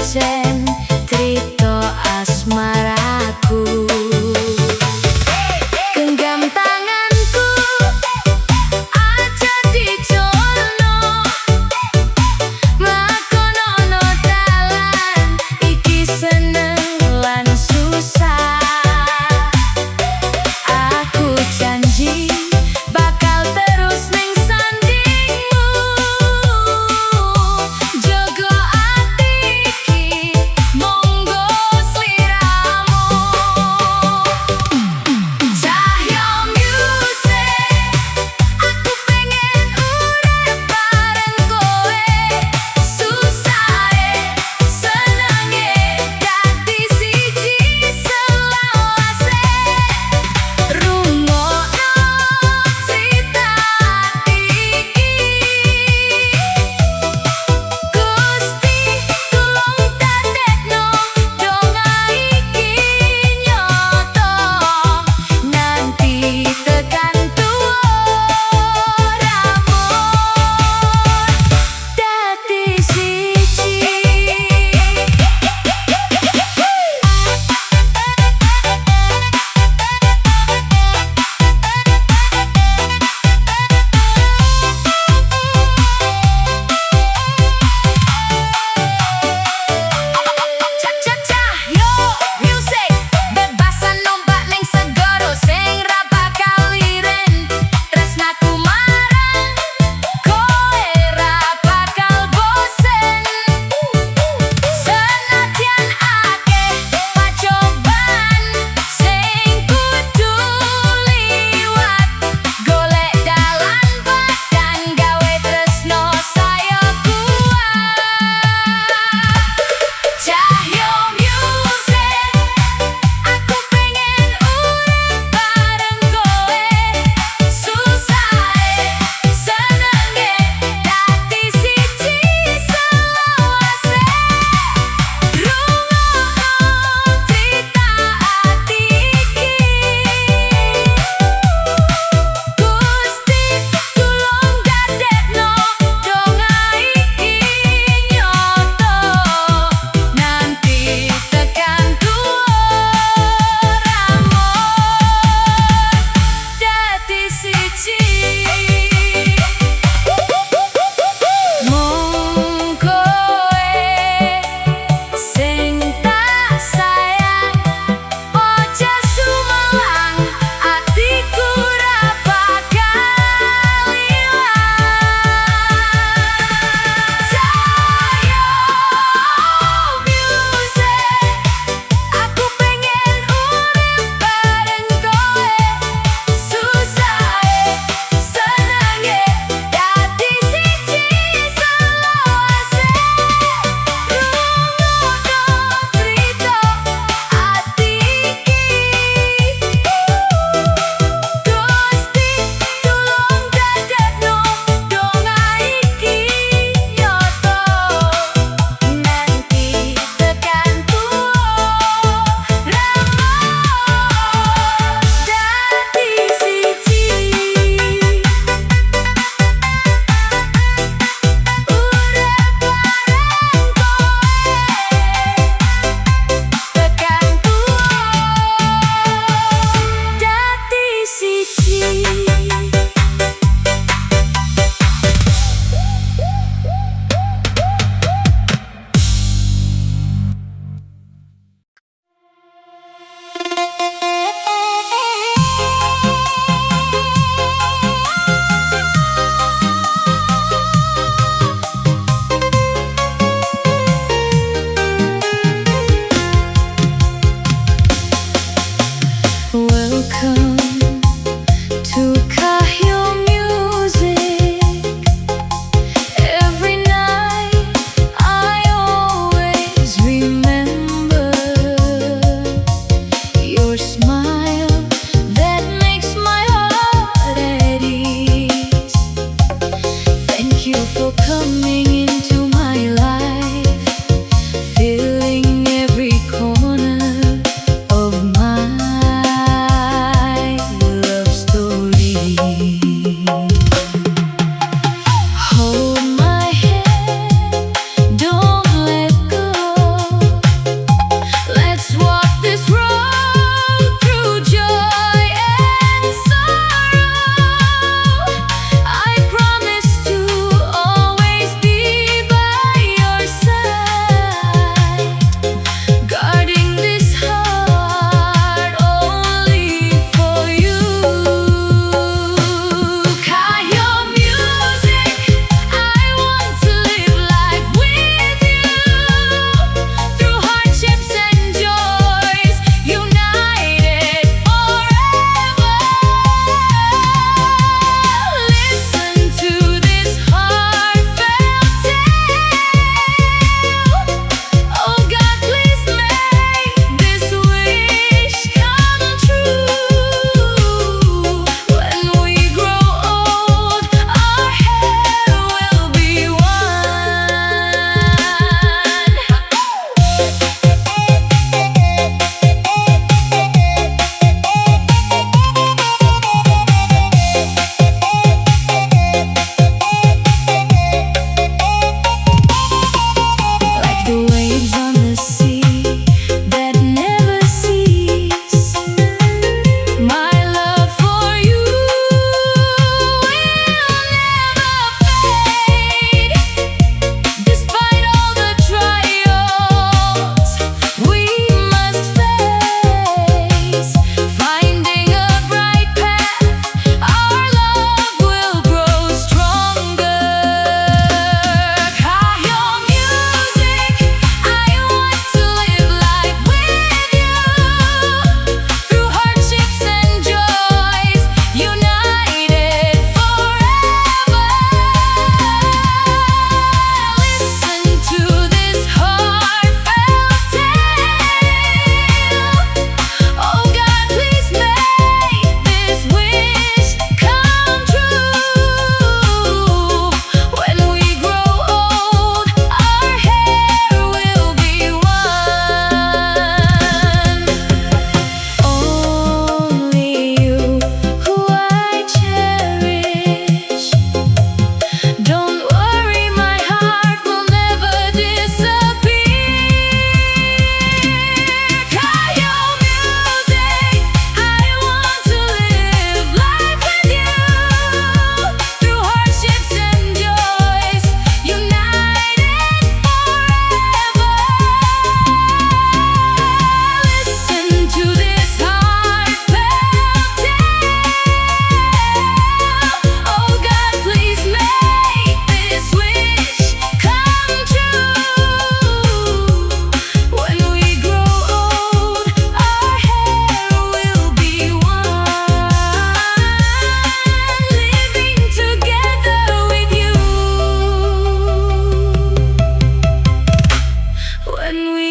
pancen trito asmaraku. Genggam tanganku aja dicolno, lakonono dalan iki seneng lan susah. Aku janji bakal terus ning sandingmu, jogo ati iki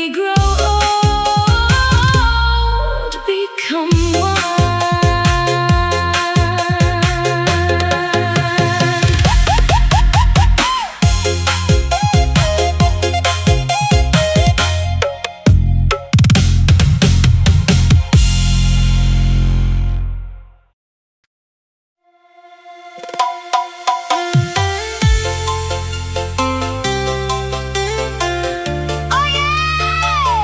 we grow old, become one. Oh yeah!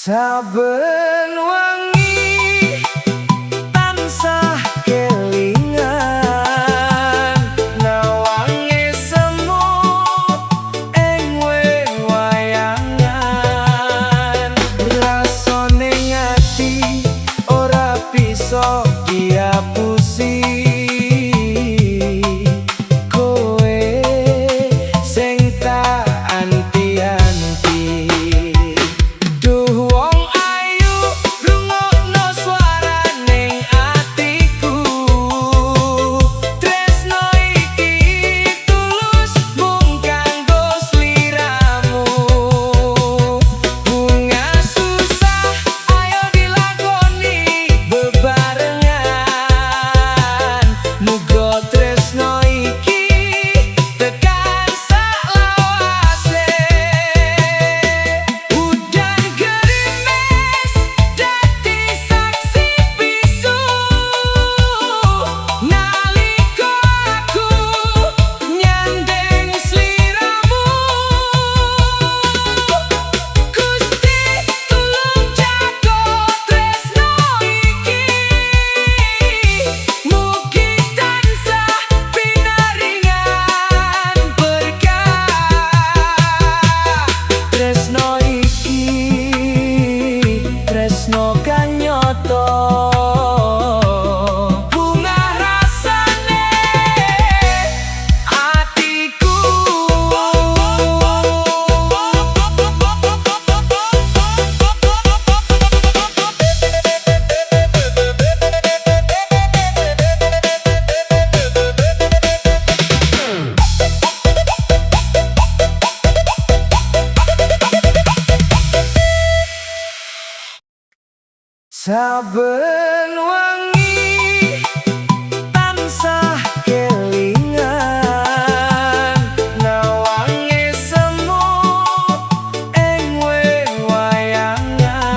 Saben wengi tansah kelingan nawange semu ing wayangan. Rasane ngati ora bisa diapusi, kowe sing tak anti-anti. Saben wengi tansah kelingan nawange semu ing wayangan.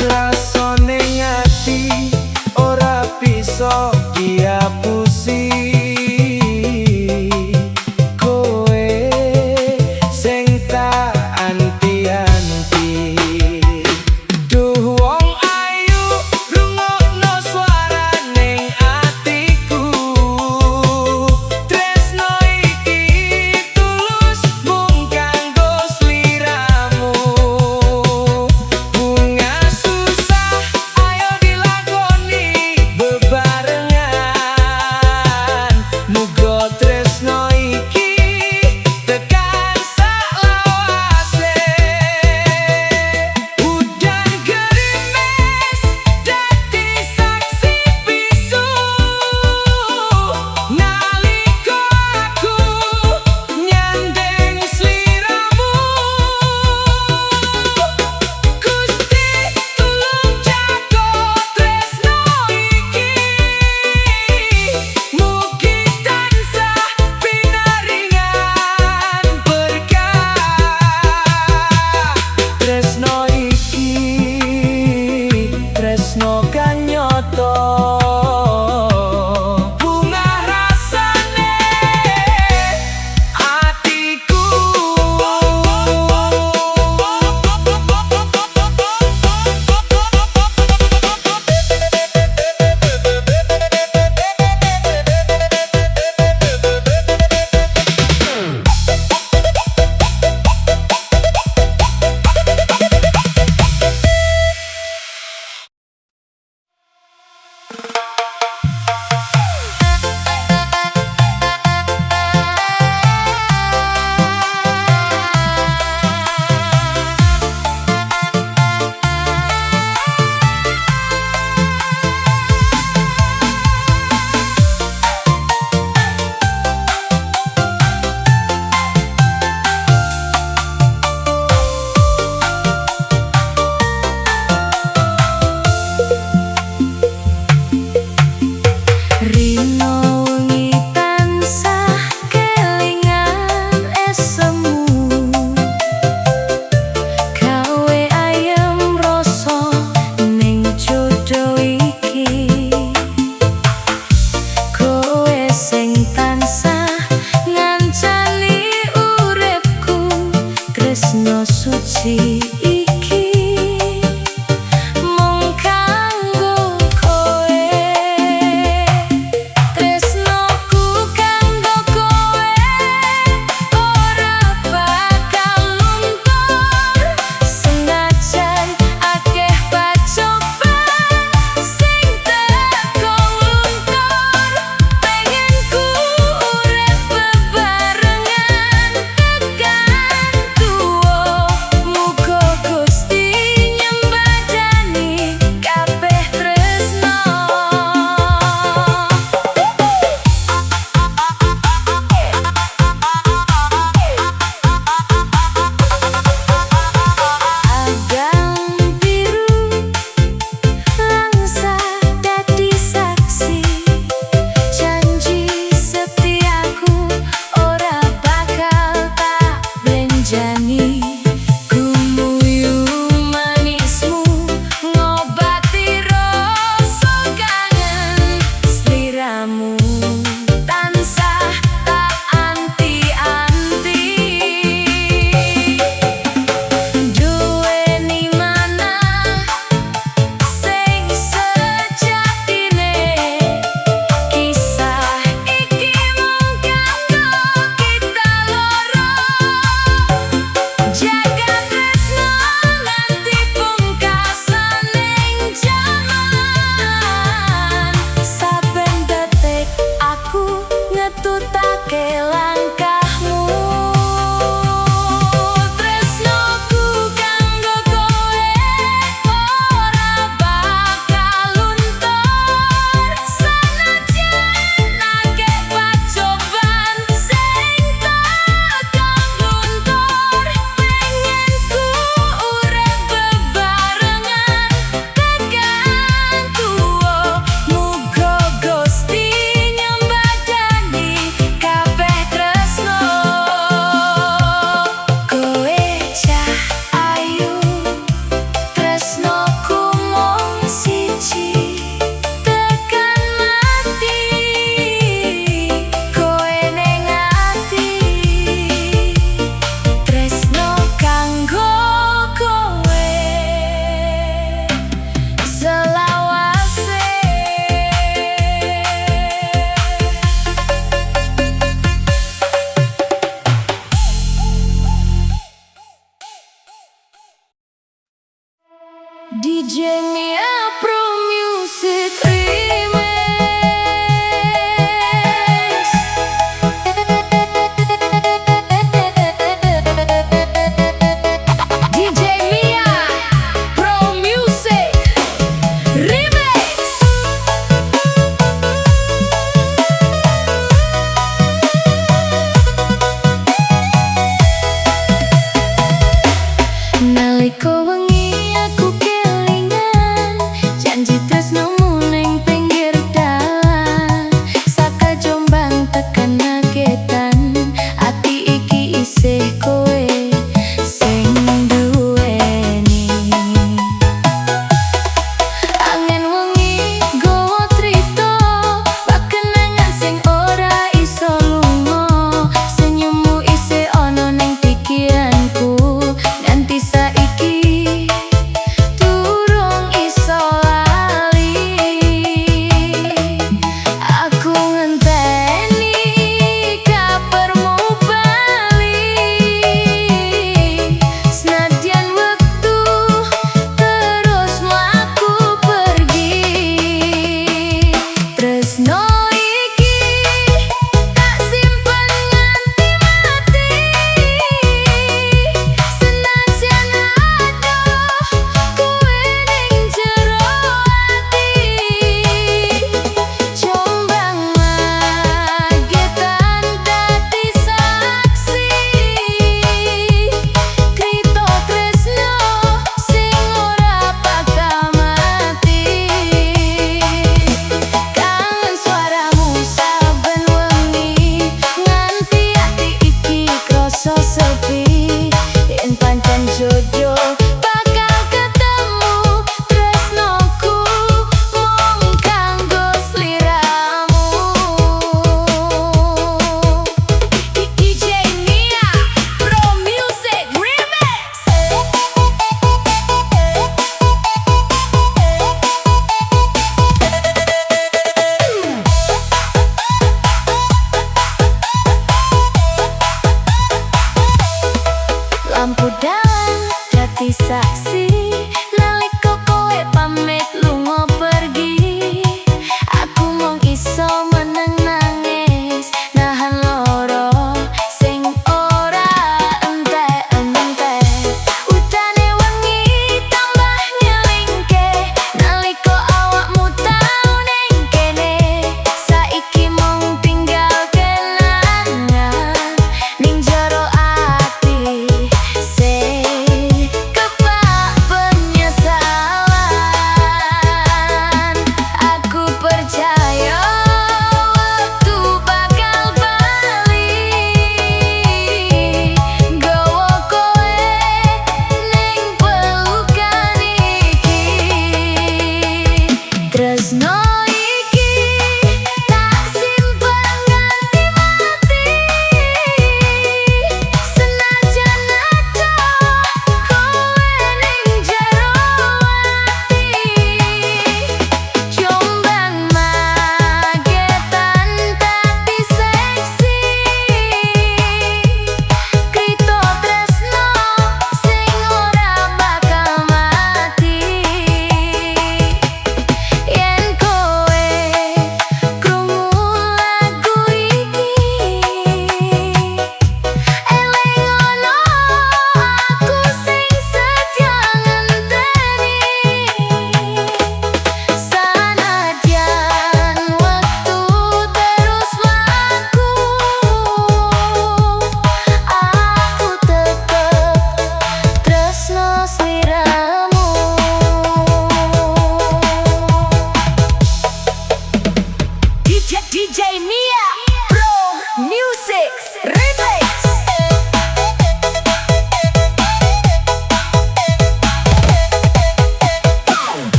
Rasane ngati ora bisa diapusi, kowe sing tak anti-anti.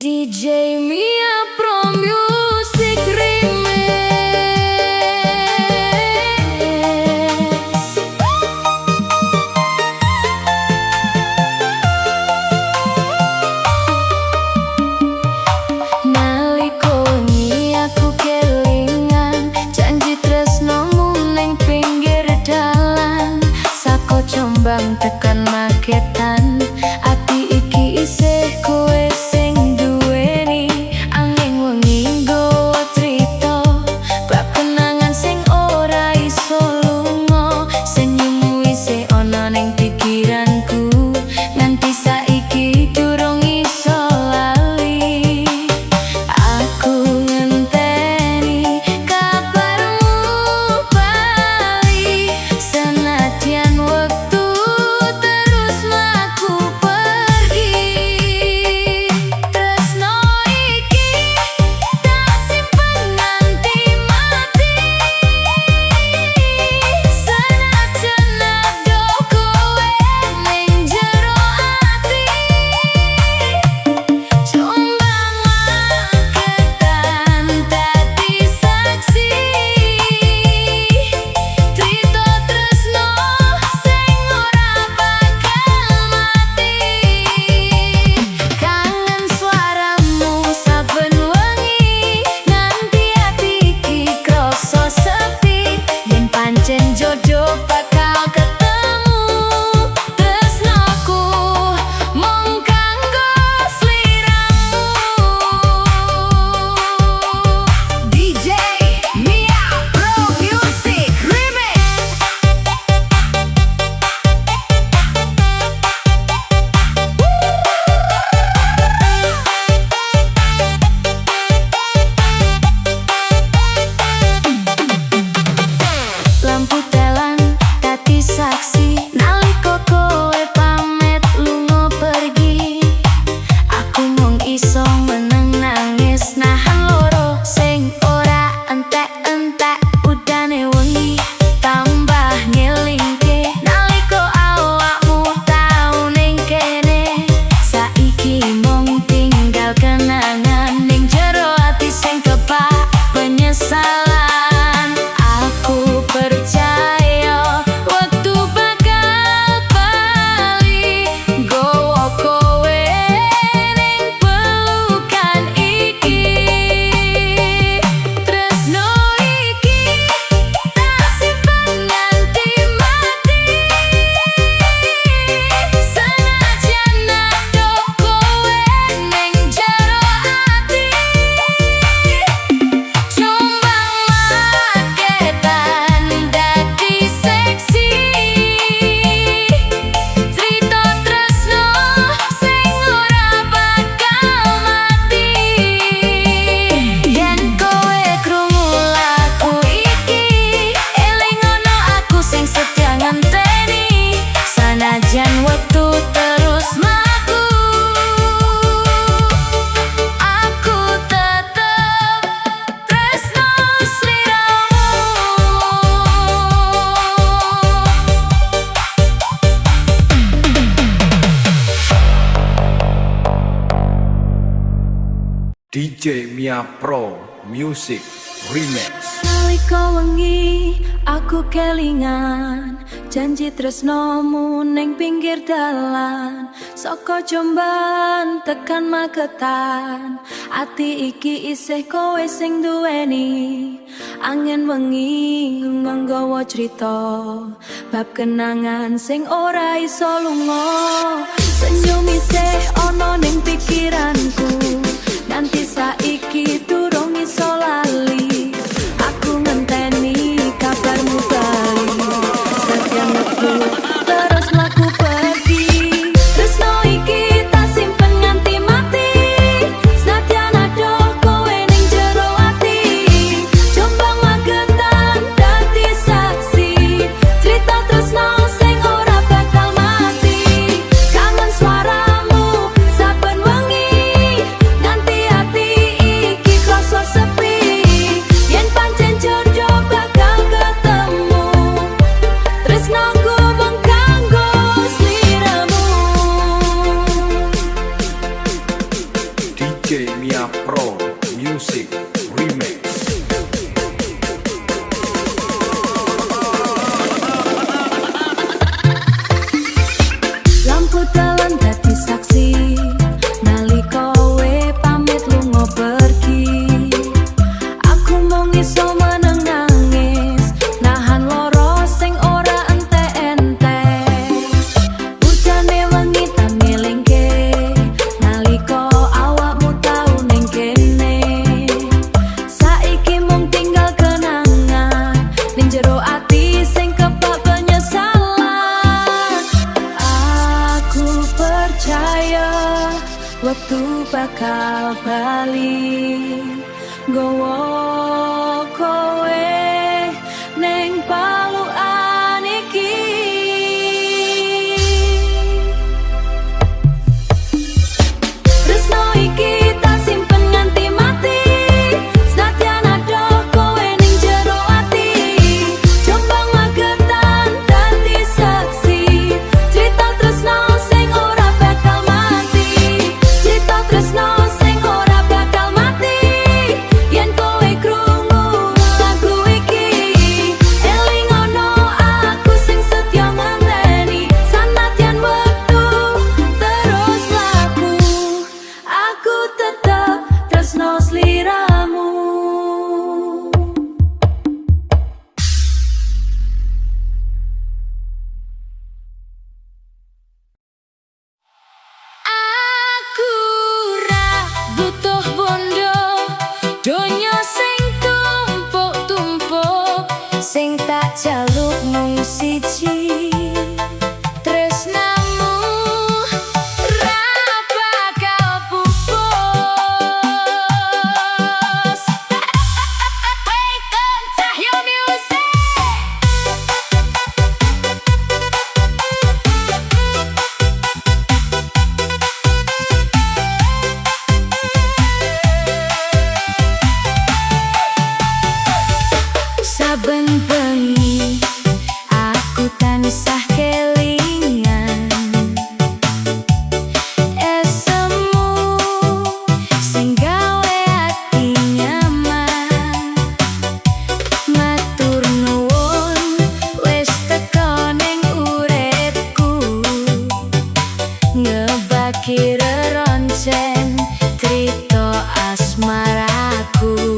DJ Mia Pro Music Remix. Naliko wengi aku kelingan janji tresnomu ning pinggir dalan, saka Jombang tekan Magetan. Ati iki isih kowe sing duweni, angin wengi nggawa crita bab kenangan sing ora iso lunga. Senyummu isih ana ning pikiranku, nganti saiki durung iso lali. Aku ngenteni kabarmu bali, senadyan wektu terus mlaku pergi. Tresno iki tak simpen nganti mati, senadyan ado kowe ning jero ati. Jombang Magetan dadi saksi, crita tresno sing ora bakal mati. Kangen swaramu saben wengi, nganti ati iki krasa sepi. Yen pancen jodoh bakal ketemu, tresnoku mung kanggo sliramu. DJ Mia Pro Music Remix. Lampu telan dadi saksi, naliko kowe pamit lunga pergi. Aku mung iso meneng nangis nahan loro sing ora entek-entek. Udane wengi tambah ngelingke, naliko awakmu tau ning kene. Saiki mung tinggal kenangan ning jero ati sing kebak penyesalan. Aku percaya waktu bakal bali, nggawa kowe ning pelukan iki. Tresno iki tak simpen nganti mati, senadyan ado kowe ning jero ati. Jombang Magetan dadi seksi, crita tresno sing ora bakal mati. Yen kowe krungu lagu iki, eling ono aku sing setia ngenteni, sanajan wektu terus mlaku. Aku tetep tresno sliramu. DJ Mia Pro Music Remix. Naliko wengi aku kelingan janji tresnomu ning pinggir dalan, saka Jombang tekan Magetan. Ati iki isih kowe sing duweni, angin wengi nggawa crita bab kenangan sing ora iso lunga. Senyum isih ana ning pikiranku, nganti saiki durung iso lali. Aku ngenteni kabarmu bali, senadyan wektu terus mlaku pergi. Tresno iki tak simpen nganti mati, senadyan ado kowe ning jero ati. Jombang Magetan dadi saksi, crita tresno sing ora bakal mati. Kangen swaramu saben wengi, DJ Mia Pro Music Remix. Lampu dalan dadi saksi nalika kowe pamit lunga pergi. Aku mung iso meneng nangis, nahan loro sing ora entek-entek. Ujane wengi tak ngelingke nalika awakmu tau ning kene. Saiki mung tinggal kenangan ning jero ati sing kebak penyesalan. Aku percaya waktu bakal bali gowo kowe neng palukan iki. Tresno iki tak simpen nganti mati, senadyan adoh kowe ning jero ati. Jombang magetan dadi saksi, cerita tresno sing ora bakal mati. Cerita tresno sing ora bakal mati. Yen kowe krungu lagu iki, eling ono aku sing setya ngenteni. Senadyan wektu terus laku, aku tetep tresno sliramu. Aku ra butuh bondo, donya sing tumpuk-tumpuk, sing tak jaluk mung siji. Tresnamu ra bakal pupus. Wake up, Cahyo Music. Saben bengi aku tansah kelingan esemu sing gawe ati nyaman. Matur nuwun wis teko ning uripku, ngebaki reroncen crita asmaraku.